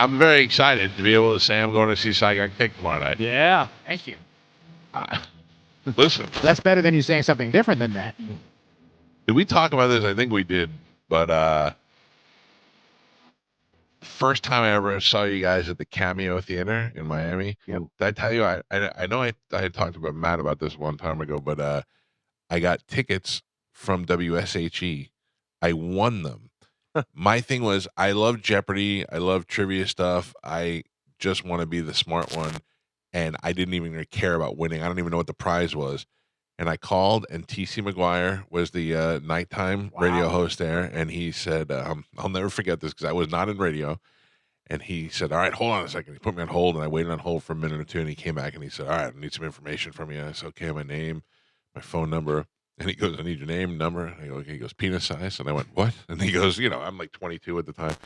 I'm very excited to be able to say I'm going to see Saigon Kick tomorrow night. Yeah. Thank you. Listen, That's better than you saying something different than that. did we talk about this? I think we did, but first time I ever saw you guys at the Cameo Theater in Miami. Yep. Did I tell you? I know I had talked about Matt about this one time ago, but I got tickets from WSHE. I won them. My thing was I love Jeopardy. I love trivia stuff. I just want to be the smart one, and I didn't even really care about winning. I don't even know what the prize was. And I called, and TC McGuire was the nighttime radio host there, and he said, I'll never forget this because I was not in radio. And he said, all right, hold on a second. He put me on hold, and I waited on hold for a minute or two, and he came back, and he said, all right, I need some information from you. I said, okay, my name, my phone number. And he goes, I need your name, number. And I go, okay. He goes, penis size. And I went, what? And he goes, I'm like 22 at the time.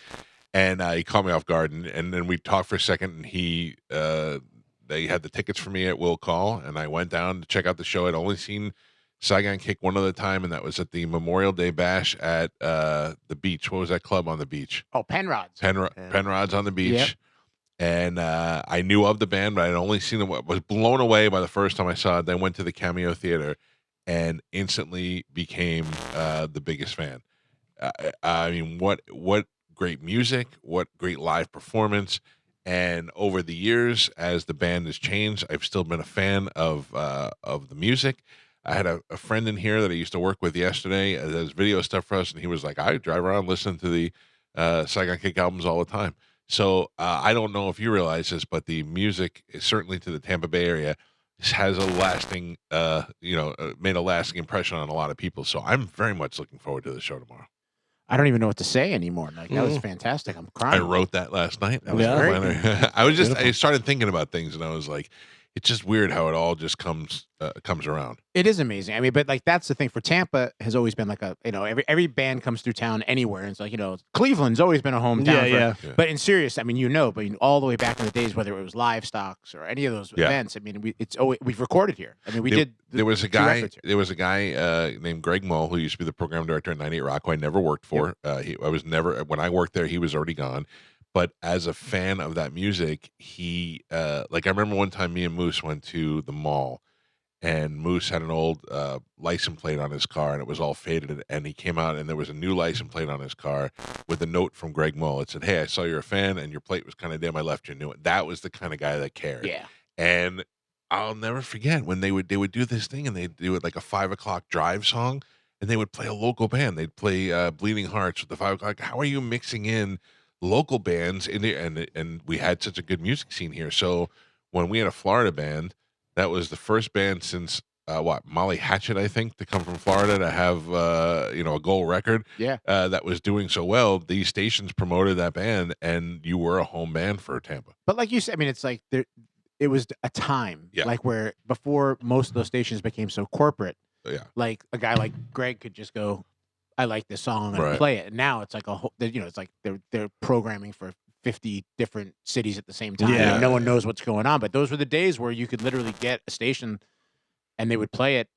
And he caught me off guard, and then we talked for a second, and they had the tickets for me at Will Call, and I went down to check out the show. I'd only seen Saigon Kick one other time, and that was at the Memorial Day Bash at the beach. What was that club on the beach? Oh, Penrod's. Penrod's on the beach. Yep. And I knew of the band, but I'd only seen them. Was blown away by the first time I saw it. Then went to the Cameo Theater and instantly became the biggest fan. I mean, what great music, what great live performance. And over the years, as the band has changed, I've still been a fan of the music. I had a friend in here that I used to work with yesterday that does video stuff for us, and he was like, I drive around listening to the Saigon Kick albums all the time. So I don't know if you realize this, but the music, certainly to the Tampa Bay area, has a lasting, made a lasting impression on a lot of people. So I'm very much looking forward to the show tomorrow. I don't even know what to say anymore. Like that was fantastic. I'm crying. I wrote that last night. That was Yeah. great. I started thinking about things, and I was like, it's just weird how it all just comes around. It is amazing. I mean, but like that's the thing for Tampa has always been like every band comes through town anywhere. And it's like, Cleveland's always been a hometown. Yeah. But in serious, I mean, but all the way back in the days, whether it was live stocks or any of those events, I mean, we've recorded here. I mean, There was a guy named Greg Mull who used to be the program director at 98 Rock, who I never worked for. When I worked there, he was already gone. But as a fan of that music, he I remember one time me and Moose went to the mall, and Moose had an old license plate on his car, and it was all faded. And he came out, and there was a new license plate on his car with a note from Greg Mull. It said, "Hey, I saw you're a fan, and your plate was kind of dim. I left you a new one." That was the kind of guy that cared. Yeah. And I'll never forget when they would do this thing, and they'd do it like a 5:00 drive song, and they would play a local band. They'd play Bleeding Hearts with the 5:00. How are you mixing in local bands in there? And we had such a good music scene here. So when we had a Florida band, that was the first band since Molly Hatchet, I think, to come from Florida to have a gold record. Yeah. That was doing so well. These stations promoted that band, and you were a home band for Tampa. But like you said, I mean, it's like it was a time like where before most of those stations became so corporate. Yeah. Like a guy like Greg could just go, I like this song and play it. And now it's like it's like they're programming for 50 different cities at the same time. Yeah. And no one knows what's going on. But those were the days where you could literally get a station and they would play it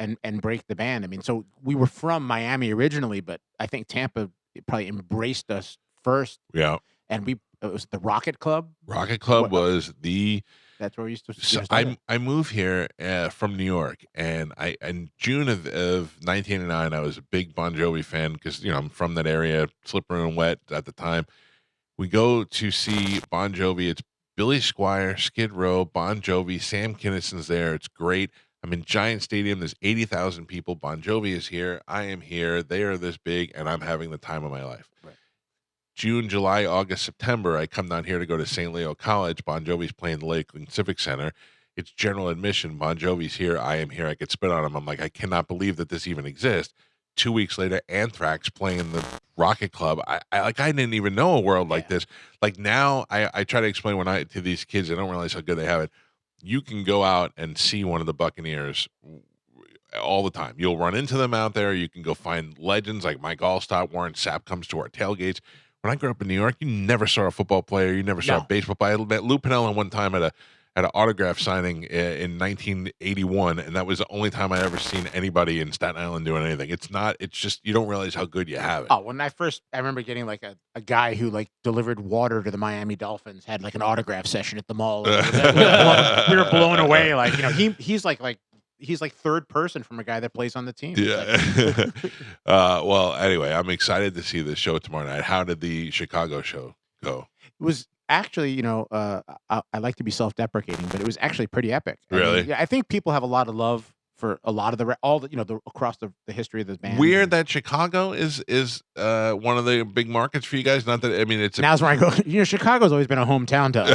and break the band. I mean, so we were from Miami originally, but I think Tampa probably embraced us first. Yeah. And it was the Rocket Club. Rocket Club was the. That's where we used to. So I moved here from New York, and in June of 1989, I was a big Bon Jovi fan because I'm from that area, Slippery and Wet at the time. We go to see Bon Jovi. It's Billy Squier, Skid Row, Bon Jovi, Sam Kinnison's there. It's great. I'm in Giant Stadium. There's 80,000 people. Bon Jovi is here. I am here. They are this big, and I'm having the time of my life. Right. June, July, August, September, I come down here to go to St. Leo College. Bon Jovi's playing the Lakeland Civic Center. It's general admission. Bon Jovi's here. I am here. I could spit on him. I'm like, I cannot believe that this even exists. 2 weeks later, Anthrax playing the Rocket Club. I didn't even know a world like this. Like now, I try to explain to these kids, they don't realize how good they have it. You can go out and see one of the Buccaneers all the time. You'll run into them out there. You can go find legends like Mike Allstott. Warren Sapp comes to our tailgates. When I grew up in New York, you never saw a football player. You never saw a baseball player. I met Lou Piniella one time at at an autograph signing in 1981, and that was the only time I ever seen anybody in Staten Island doing anything. It's just you don't realize how good you have it. Oh, when I remember getting like a guy who like delivered water to the Miami Dolphins had like an autograph session at the mall. We were blown away. Like, he's like third person from a guy that plays on the team. Yeah. Well, anyway, I'm excited to see the show tomorrow night. How did the Chicago show go? It was actually, I like to be self-deprecating, but it was actually pretty epic. Really? Yeah, I think people have a lot of love for a lot of across the history of the band. Weird that Chicago is one of the big markets for you guys. Not that it's now's where I go. Chicago's always been a hometown to us.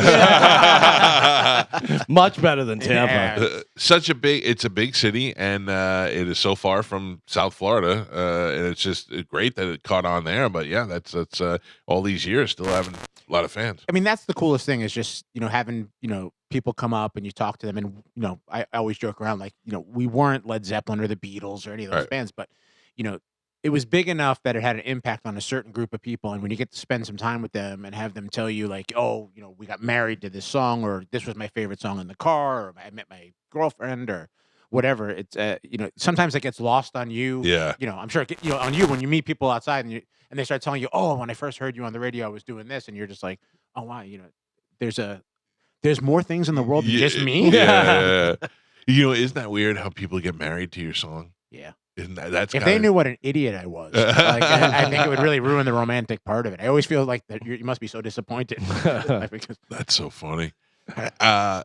Much better than Tampa. Yeah. It's a big city, and it is so far from South Florida, and it's just great that it caught on there. But yeah, that's all these years still having a lot of fans. I mean, that's the coolest thing is just having people come up and you talk to them, and I always joke around like we weren't Led Zeppelin or the Beatles or any of those bands, but it was big enough that it had an impact on a certain group of people. And when you get to spend some time with them and have them tell you like, oh, we got married to this song, or this was my favorite song in the car, or I met my girlfriend, or whatever, it's sometimes it gets lost on you. Yeah. I'm sure on you when you meet people outside and they start telling you, oh, when I first heard you on the radio, I was doing this, and you're just like, oh wow, there's more things in the world than just me. Yeah. Isn't that weird how people get married to your song? Yeah. Isn't that's if they knew what an idiot I was, like, I think it would really ruin the romantic part of it. I always feel like that you must be so disappointed. That's so funny. I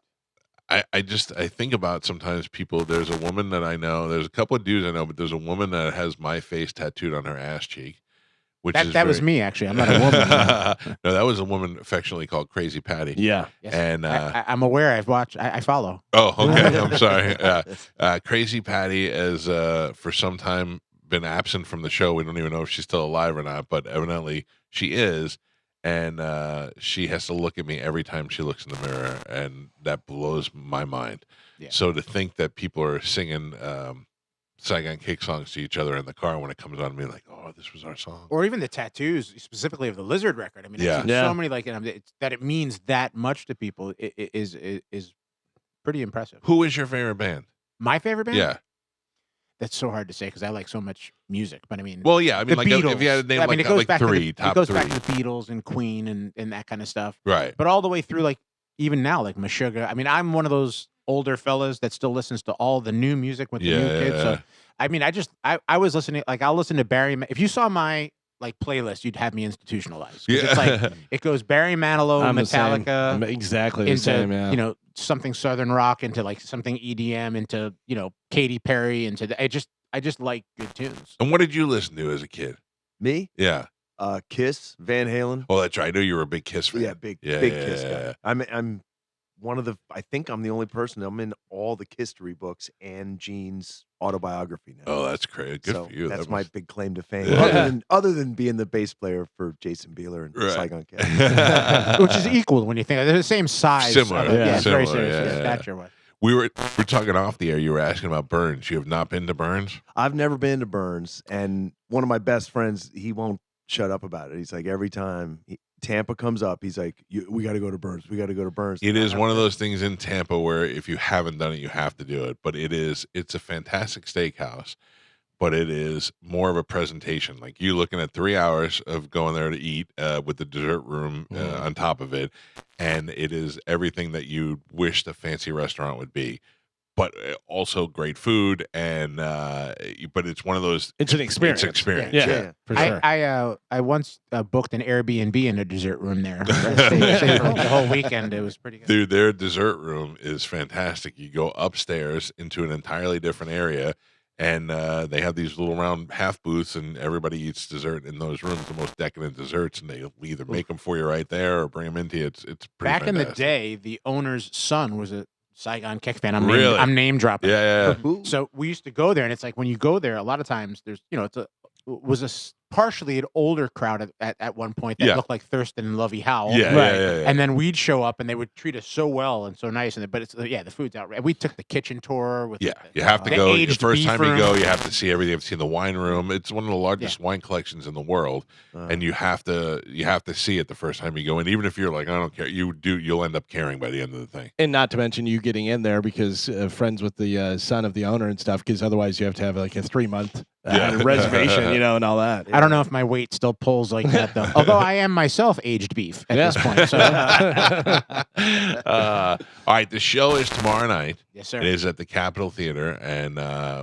think about sometimes people. There's a woman that I know. There's a couple of dudes I know, but there's a woman that has my face tattooed on her ass cheek. Was me, actually. I'm not a woman. No, that was a woman affectionately called Crazy Patty. Yeah. Yes. And I'm aware. I've watched. I follow. Oh, okay. I'm sorry. Crazy Patty has for some time been absent from the show. We don't even know if she's still alive or not, but evidently she is. And she has to look at me every time she looks in the mirror, and that blows my mind. Yeah. So to think that people are singing Saigon Kick songs to each other in the car when it comes on me, like, oh, this was our song. Or even the tattoos, specifically of the Lizard record. I mean, I've seen so many like that it means that much to people. It is pretty impressive. Who is your favorite band? My favorite band? Yeah. That's so hard to say because I like so much music. But I mean, well, yeah, I mean, like Beatles, if you had a name it goes like back three, to it goes three. back to the Beatles and Queen and that kind of stuff. Right. But all the way through, like even now, like Meshuggah. I mean, I'm one of those older fellas that still listens to all the new music with the new kids. So I mean, I was listening. Like I'll listen to Barry. If you saw my like playlist, you'd have me institutionalized. Yeah. It's like it goes Barry Manilow, Metallica, exactly the same. Yeah. Something Southern rock into like something EDM into Katy Perry into I just like good tunes. And what did you listen to as a kid? Me? Yeah. Kiss, Van Halen. Oh, that's right. I know you were a big Kiss fan. Yeah, big Kiss guy. I'm one of the. I think I'm the only person. I'm in all the History books and Gene's autobiography now. Oh, that's great. Good for you. That's my big claim to fame. Other than being the bass player for Jason Bieler and Saigon Kick, which is equal when you think they're the same size. Similar. Yeah, similar. Very serious. Stature-wise. We're talking off the air. You were asking about Burns. You have not been to Burns? I've never been to Burns, and one of my best friends, he won't shut up about it. He's like, every time Tampa comes up, he's like, we got to go to Burns. We got to go to Burns. It is one of those things in Tampa where if you haven't done it, you have to do it. But it's a fantastic steakhouse, but it is more of a presentation. Like you looking at 3 hours of going there to eat with the dessert room on top of it. And it is everything that you wish the fancy restaurant would be. But also great food, and but it's one of those. It's an experience. It's an experience. Yeah, for sure. I once booked an Airbnb in a dessert room there. Stayed for the whole weekend. It was pretty good. Dude, their dessert room is fantastic. You go upstairs into an entirely different area, and they have these little round half booths, and everybody eats dessert in those rooms, the most decadent desserts, and they either make them for you right there or bring them into you. It's pretty Back fantastic. in the day, the owner's son was a Saigon Kick fan. I'm name dropping. Yeah. So we used to go there, and it's like when you go there, a lot of times there's partially an older crowd at one point that looked like Thurston and Lovey Howell. Yeah, yeah. And then we'd show up and they would treat us so well and so nice. But it's the food's outrageous. We took the kitchen tour with you have to the go. The aged first beef time you room. go, you have to see everything. I've seen the wine room. It's one of the largest wine collections in the world, and you have to see it the first time you go. And even if you're like, I don't care, you'll end up caring by the end of the thing. And not to mention you getting in there because friends with the son of the owner and stuff. Because otherwise you have to have like a 3-month reservation, and all that. I don't know if my weight still pulls like that though. Although I am myself aged beef at this point. So. All right, the show is tomorrow night. Yes, sir. It is at the Capitol Theater, and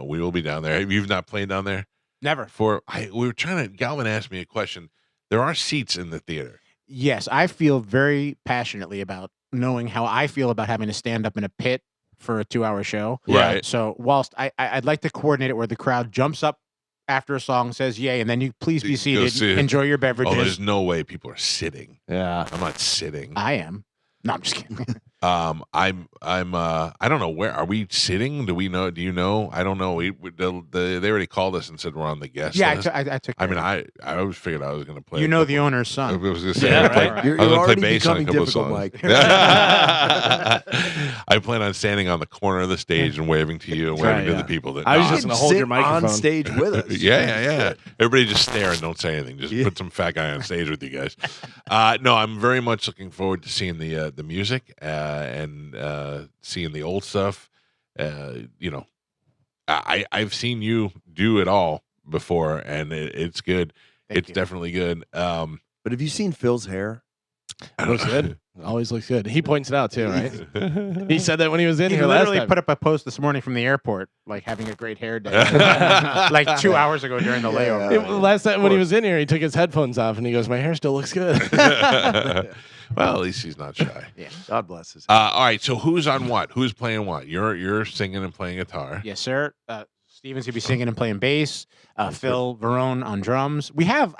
we will be down there. You've not played down there? Never. We were trying to. Galvin asked me a question. There are seats in the theater. Yes, I feel very passionately about knowing how I feel about having to stand up in a pit for a 2-hour show. Right. So whilst I'd like to coordinate it where the crowd jumps up after a song, says yay, and then you please be seated, enjoy your beverages. Oh, there's no way people are sitting. Yeah. I'm not sitting. I am. No, I'm just kidding. I'm I don't know where are we sitting? Do you know? I don't know. They already called us and said we're on the guest list. I took. I mean, I always figured I was going to play. The owner's I son. was going to say, Yeah, I You're was going to play already bass on a becoming couple of difficult, songs. Mike. I plan on standing on the corner of the stage and waving to you and waving to the people. That I was nod. just going to hold your microphone on stage with us. Yeah. Everybody just stare and don't say anything. Just put some fat guy on stage with you guys. No, I'm very much looking forward to seeing the music and seeing the old stuff. I've seen you do it all before, and it's good. Thank you. Definitely good. But have you seen Phil's hair? looks good. Always looks good. He points it out too, right? He said that when he was in He here last literally time. put up a post this morning from the airport, like having a great hair day, like 2 hours ago during the layover. Last time when he was in here, he took his headphones off and he goes, "My hair still looks good." Well, at least he's not shy. Yeah. God bless his. All right. So who's on what? Who's playing what? You're singing and playing guitar. Yes, sir. Steven's gonna be singing and playing bass. Phil Verone on drums. We have,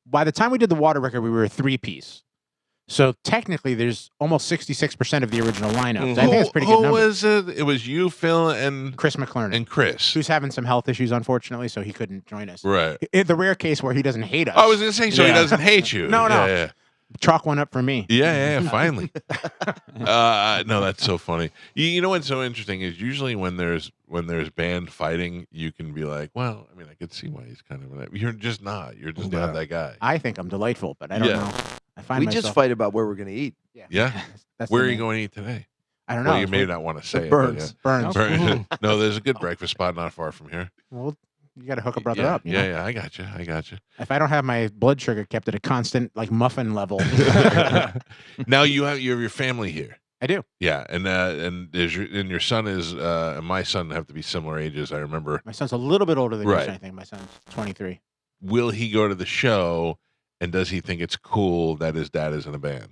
by the time we did the Water record, we were a 3-piece. So technically, there's almost 66% of the original lineup. So I think it's a pretty good Who number. was it? It was you, Phil, and Chris McClernand, and Chris. who's having some health issues, unfortunately, so he couldn't join us. Right. In the rare case where he doesn't hate us. I was gonna say, so he doesn't hate you. No. Yeah. Chalk one up for me. Yeah, finally. No, that's so funny. You know what's so interesting is usually when there's band fighting, you can be like, well, I could see why he's kind of. You're just not. You're just not that guy. I think I'm delightful, but I don't know. I find We myself, just fight about where we're going to eat. Yeah. That's Where the are you name. going to eat today? I don't know. Well, you may not want to say Burns. Burns. it. Yeah. No, there's a good breakfast spot not far from here. Well, you got to hook a brother up. You know? Yeah, I got you. If I don't have my blood sugar kept at a constant like muffin level, Now you have your family here. I do. Yeah, and your son is and my son have to be similar ages. I remember. My son's a little bit older than Right. yours. I think my son's 23. Will he go to the show, and does he think it's cool that his dad is in a band?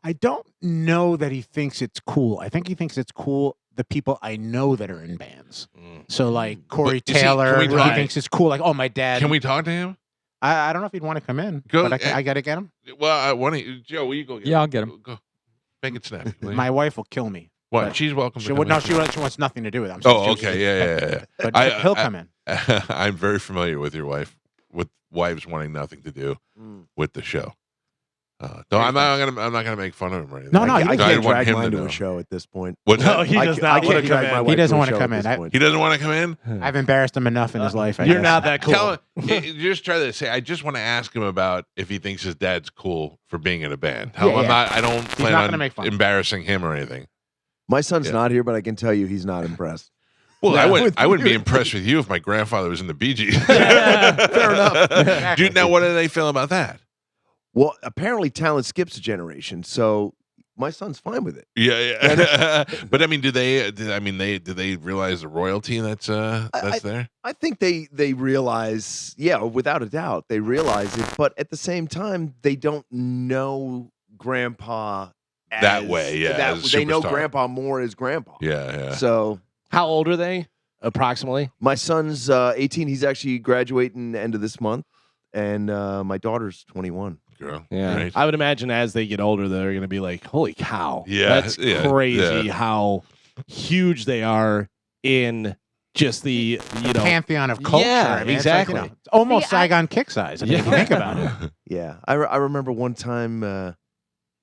I don't know that he thinks it's cool. I think he thinks it's cool the people I know that are in bands. So like Corey But, you see, Taylor, can we he talk- thinks it's cool. Like, oh, my dad. Can we talk to him? I don't know if he'd want to come in, Go- but I got to get him. Well, Joe, will you go? Get Yeah, I'll get him. Go. Make it snappy. will you? My wife will kill me. what? but She's welcome. to She come in. she wants nothing to do with it. Oh, okay. Yeah. But he'll come in. I'm very familiar with your wife, with wives wanting nothing to do with the show. No, I'm not gonna make fun of him or anything. No, I he- can't want drag him mine to to know. a show at this point. What's No, that? he I does ca- not I want can't to drag come my in. wife He doesn't to a wanna show come at in. this point. He doesn't want to come in. I've embarrassed him enough in his life. I You're guess. not that cool. Tell him. Just try to say. I just want to ask him about if he thinks his dad's cool for being in a band. Tell him I'm Yeah. not. I don't plan not on gonna make fun. embarrassing him or anything. My son's Yeah. not here, but I can tell you he's not impressed. Well, Yeah, I wouldn't be you. impressed with you if my grandfather was in the Bee Gees. Fair enough. Dude, now what do they feel about that? Well, apparently talent skips a generation, so my son's fine with it. Yeah. But I mean, do they realize the royalty that's there? I think they realize, without a doubt, they realize it. But at the same time, they don't know Grandpa That way, yeah, as a they know superstar. Grandpa more as Grandpa. Yeah. So How old are they, approximately? my son's 18. He's actually graduating the end of this month, and my daughter's 21. Girl. Yeah, Right. I would imagine as they get older, they're going to be like, "Holy cow! Yeah, that's yeah, crazy yeah. how huge they are in just the pantheon of culture. Yeah, I mean, exactly. It's, like, it's almost See, Saigon Kick size. I mean, if you think about it. Yeah, I remember one time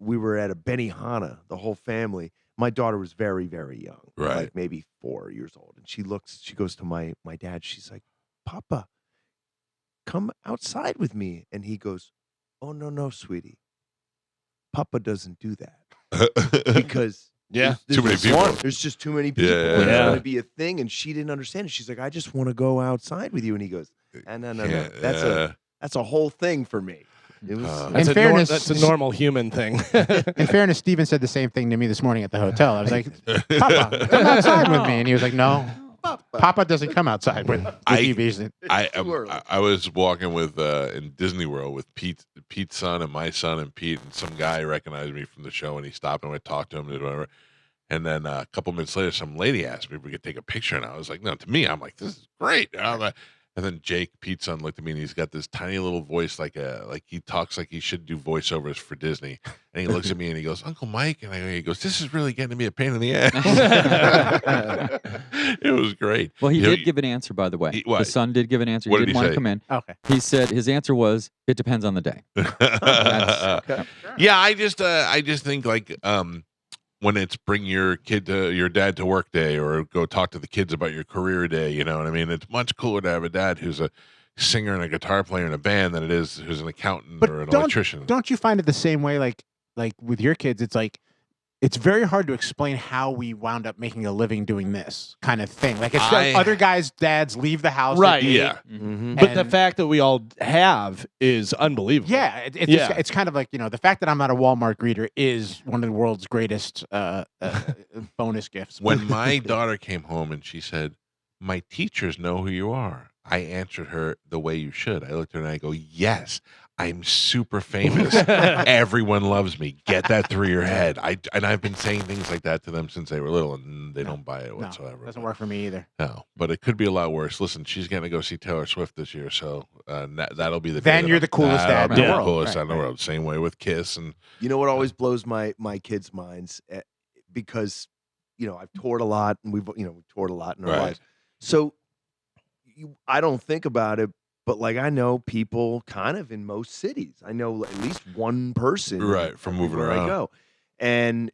we were at a Benihana, the whole family. My daughter was very, very young, Right. like maybe 4 years old, and she goes to my dad. She's like, "Papa, come outside with me," and he goes, "Oh no, sweetie, Papa doesn't do that because there's Too many just people. There's just too many people. Yeah. It's Yeah. going to be a thing," and she didn't understand it. She's like, "I just want to go outside with you," and he goes, "No, that's a whole thing for me." It was. That's In a fairness- that's a normal human thing. In fairness, Steven said the same thing to me this morning at the hotel. I was like, "Papa, come outside with me," and he was like, "No, Papa doesn't come outside with you." Beasley. I was walking with in Disney World with Pete's son and my son and Pete, and some guy recognized me from the show, and he stopped and I talked to him and whatever. And then a couple minutes later, some lady asked me if we could take a picture, and I was like, "No." To me, I'm like, "This is great." And then Jake, Pete's son, looked at me, and he's got this tiny little voice, like he talks like he should do voiceovers for Disney. And he looks at me and he goes, "Uncle Mike," and he goes, "This is really getting to be a pain in the ass." It was great. Well, he did give an answer, by the way. The son did give an answer. What He did didn't he want say? to come in. Okay. He said his answer was, "It depends on the day." Yeah, I just think like when it's bring your dad to work day, or go talk to the kids about your career day, you know what I mean? It's much cooler to have a dad who's a singer and a guitar player in a band than it is who's an accountant But or an electrician. Don't you find it the same way? Like with your kids, it's like it's very hard to explain how we wound up making a living doing this kind of thing. Like it's like other guys' dads leave the house, Right, at 8, yeah. Mhm. But the and- fact that we all have is unbelievable. Yeah, it's kind of like, you know, the fact that I'm not a Walmart greeter is one of the world's greatest bonus gifts. When my daughter came home and she said, "My teachers know who you are," I answered her the way you should. I looked at her and I go, "Yes, I'm super famous. Everyone loves me. Get that through your head." I've been saying things like that to them since they were little, and they don't buy it whatsoever. Doesn't work for me either. No, but it could be a lot worse. Listen, she's going to go see Taylor Swift this year, so that'll be the. Then day you're that the coolest that'll dad be in the the world. coolest dad in the Right. world. Same way with Kiss and. You know what always blows my kids' minds, because I've toured a lot, and we've toured a lot in our Right. lives. So I don't think about it, but like I know people kind of in most cities. I know at least one person, Right, from moving everywhere around. I go, and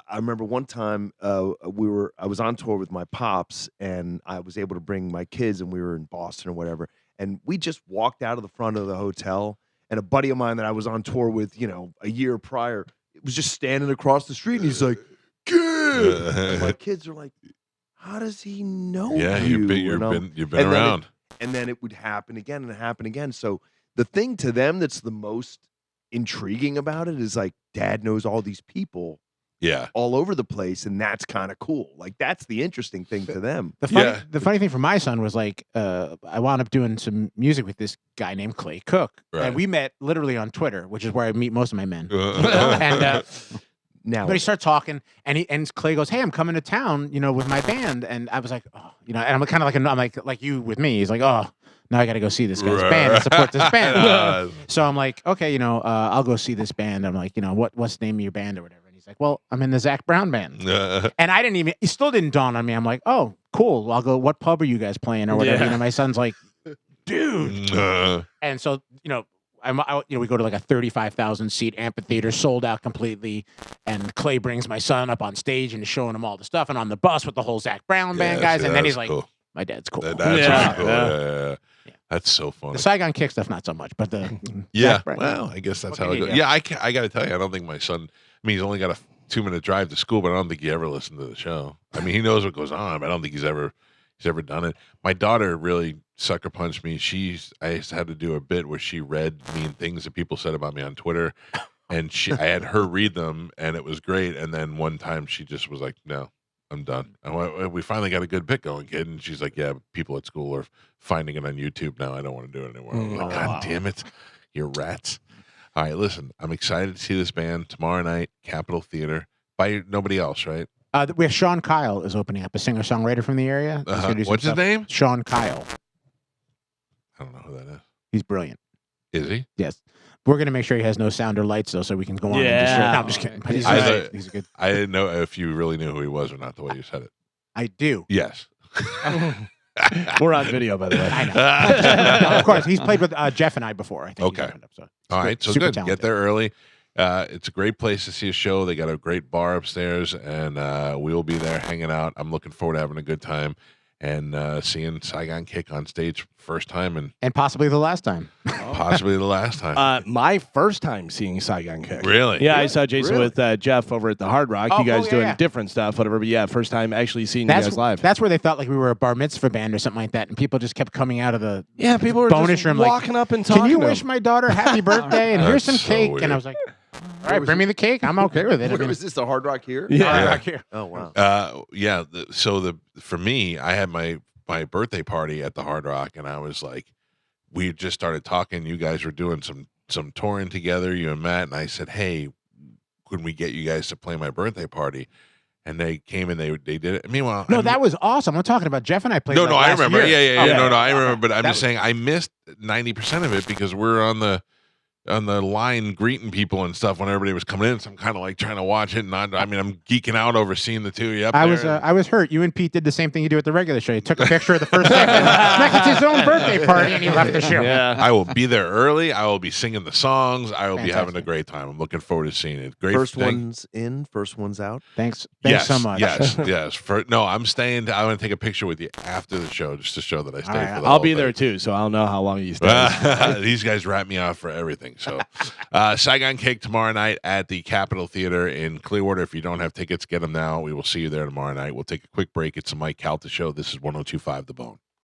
I remember one time I was on tour with my pops, and I was able to bring my kids, and we were in Boston or whatever, and we just walked out of the front of the hotel, and a buddy of mine that I was on tour with, a year prior, was just standing across the street, and he's like, "Kid," and my kids are like, "How does he know Yeah, you?" you've And I'm- been and then around. and then it would happen again and happen again. So the thing to them that's the most intriguing about it is like, Dad knows all these people Yeah. all over the place, and that's kind of cool. Like that's the interesting thing to them. The funny thing for my son was like, I wound up doing some music with this guy named Clay Cook, Right. and we met literally on Twitter, which is where I meet most of my men. Uh, And Now, but he started talking, and Clay goes, "Hey, I'm coming to town, with my band." And I was like, "Oh," and I'm kind of like you with me. He's like, "Oh, now I got to go see this guy's band and support this band." So I'm like, "Okay, I'll go see this band." I'm like, what's the name of your band or whatever? And he's like, "Well, I'm in the Zach Brown band." And it still didn't dawn on me. I'm like, "Oh, cool. I'll go. What pub are you guys playing or whatever?" Yeah. My son's like, "Dude." And so, we go to like a 35,000 seat amphitheater, sold out completely. And Clay brings my son up on stage and is showing him all the stuff, and on the bus with the whole Zach Brown band guys. And then he's like, cool. "My dad's cool." That's Yeah. really cool. Yeah. Yeah. That's so funny. The Saigon Kick stuff, not so much, but the Yeah, Zach Brown- well, I guess that's What how it can you goes. do? Yeah, I got to tell you, I don't think my son. I mean, he's only got a 2-minute drive to school, but I don't think he ever listened to the show. I mean, he knows what goes on, but I don't think he's ever done it. My daughter really sucker punched me. I had to do a bit where she read mean things that people said about me on Twitter, and I had her read them, and it was great. And then one time she just was like, "No, I'm done." I went, "We finally got a good bit going, kid." And she's like, "Yeah, people at school are finding it on YouTube now. I don't want to do it anymore." I'm like, "God damn it, you rats!" All right, listen, I'm excited to see this band tomorrow night, Capitol Theater. By nobody else, right? we have Sean Kyle is opening up, a singer-songwriter from the area. He's gonna do some What's his stuff. name? Sean Kyle. I don't know who that is. He's brilliant. Is he? Yes. We're going to make sure he has no sound or lights, though, so we can go on. Yeah. No, I'm just kidding. But he's, I- he's a good. I didn't know if you really knew who he was or not the way you said it. I do. Yes. We're on video, by the way. I know. No, of course, he's played with Jeff and I before. I think. Okay. So All right, so super good. talented. Get there early. It's a great place to see a show. They got a great bar upstairs, and we'll be there hanging out. I'm looking forward to having a good time and seeing Saigon Kick on stage first time and possibly the last time. possibly the last time. My first time seeing Saigon Kick. Really? Yeah, I saw Jason Really? with Jeff over at the Hard Rock. Oh, you guys yeah, doing yeah. different stuff, whatever. But yeah, first time actually seeing you guys live. That's where they thought like we were a bar mitzvah band or something like that, and people just kept coming out of the people were bonus just room walking like, up and talking. "Can you to wish him. my daughter happy birthday? And here's some That's so cake." weird. And I was like, "All right, bring me the cake. I'm okay with it." I Where mean, was this? The Hard Rock here? Yeah. Hard Rock here. Oh wow. For me, I had my birthday party at the Hard Rock, and I was like, we just started talking. You guys were doing some touring together, you and Matt, and I said, hey, couldn't we get you guys to play my birthday party? And they came and they did it. Meanwhile, No, that was awesome. I'm talking about Jeff and I played. no, like I last remember. year. Yeah. Oh, No, I remember. But I'm That just saying, I missed 90% of it because we're on the line greeting people and stuff when everybody was coming in. So I'm kind of like trying to watch it, and I'm geeking out over seeing the two of you up I there. was I was hurt. You and Pete did the same thing you do at the regular show. You took a picture of the first segment, like it's his own birthday party, and he left the show. Yeah. I will be there early. I will be singing the songs. I will be having a Fantastic. great time. I'm looking forward to seeing it. Great. First one's in, first one's out. Thanks Yes, so much. Yes. No, I'm staying. I want to take a picture with you after the show, just to show that I stayed right, for the I'll whole be thing. there too, so I'll know how long you stay. These guys wrap me out for everything. So, Saigon Kick tomorrow night at the Capitol Theater in Clearwater. If you don't have tickets, get them now. We will see you there tomorrow night. We'll take a quick break. It's the Mike Calta Show. This is 102.5 The Bone.